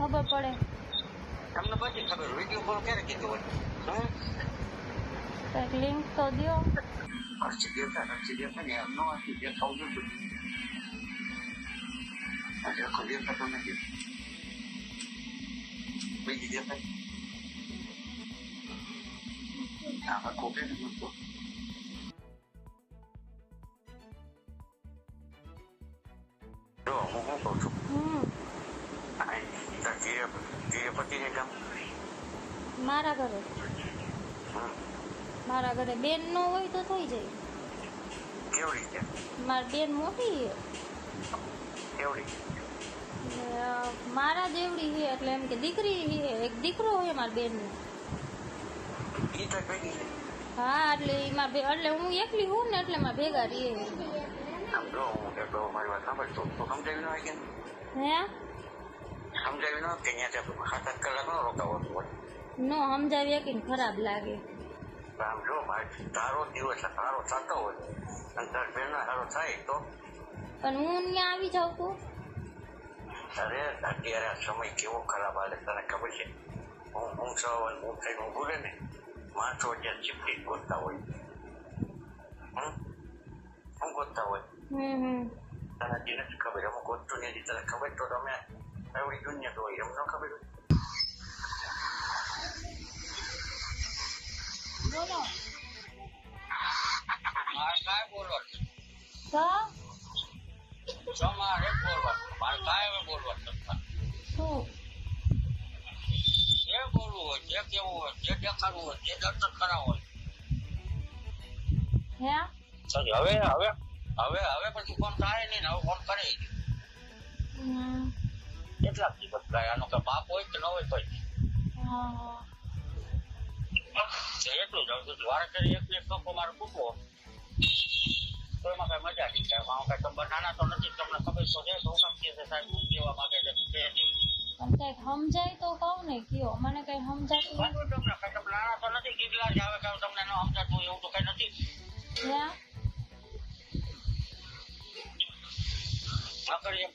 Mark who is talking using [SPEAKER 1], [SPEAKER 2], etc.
[SPEAKER 1] ખબર પડે?
[SPEAKER 2] તમને બધી ખબર. વિડીયો કોલ ક્યારે કીધો હોય?
[SPEAKER 1] કંઈક લિંક તો દો.
[SPEAKER 2] અરજી દેતા ને એમ ન હતી દેખાવું નતું. દેખો દેતા તો નથી. બીજી દેખાય આમાં કોપે નતો. જો હું શું કહું છું, ધીરેપતિને કામ
[SPEAKER 1] મારા ઘરે બેન નો હોય તો થઈ જાય.
[SPEAKER 2] કેવડી છે?
[SPEAKER 1] મારી બેન મોટી છે.
[SPEAKER 2] કેવડી?
[SPEAKER 1] મારા જેવડી છે, એટલે એમ કે દીકરી છે, એક દીકરો હોય મારી બેન નો. હા, એટલે એટલે હું એકલી હું ને એટલે મારા ભેગા રહીએ.
[SPEAKER 2] આમ જો હું તો મારી વાત સાંભળ, તો સમજાવી ન હોય કે
[SPEAKER 1] હે
[SPEAKER 2] સમજાવી ન કે ત્યાં 7-8 કલાક નો રોકાવાનું હોય.
[SPEAKER 1] નો સમજાવીએ કે ખરાબ લાગે.
[SPEAKER 2] આમ જો તારો દિવસ સારો થતો હોય અને તાર બેન સારો થાય તો
[SPEAKER 1] પણ હું ત્યાં આવી જાઉં તો
[SPEAKER 2] અરે અત્યારે આ સમય કેવો ખરાબ હાલે તને ખબર છે? હું સવારે હું થઈને ઊભું રહે ને માણસો અત્યારે ચીપટી ગોતતા હોય. શું ગોતતા હોય તને હજી નથી ખબર. અમુક ગોતતું નથી તને ખબર તો તમે એવડી દુનિયા તો હોય એમ ન ખબર હોય.
[SPEAKER 1] બોલો
[SPEAKER 2] મારે કાંઈ બોલવાનું
[SPEAKER 1] તો
[SPEAKER 2] મારે બોલવાનું મારે કાંઈ બોલવાનું
[SPEAKER 1] શું
[SPEAKER 2] જે બોલવું હોય જે કેવું હોય જે દેખાડવું હોય જે દર્શન કરાવવું હોય.
[SPEAKER 1] હે
[SPEAKER 2] હવે પછી ફોન થાય નહીં ને હવે ફોન કરે કેટલાક દિવસ થાય. આનો કઈ બાપ હોય કે ન હોય કોઈ એટલું જ આવતું વારે કરી એક લોકો મારે પૂછવો તો એમાં કઈ મજા નહીં થાય. આમાં કઈ ખબર નાના તો નથી તમને ખબર તો છે તો કામ કે સાહેબ હું કેવા માંગે છે
[SPEAKER 1] પણ કઈક સમજાય તો કહું ને કયો મને કઈ સમજાતું
[SPEAKER 2] તમને નાના તો નથી ગીગલા જ આવે કે તમને ન સમજાતું એવું તો કઈ નથી. નકર એમ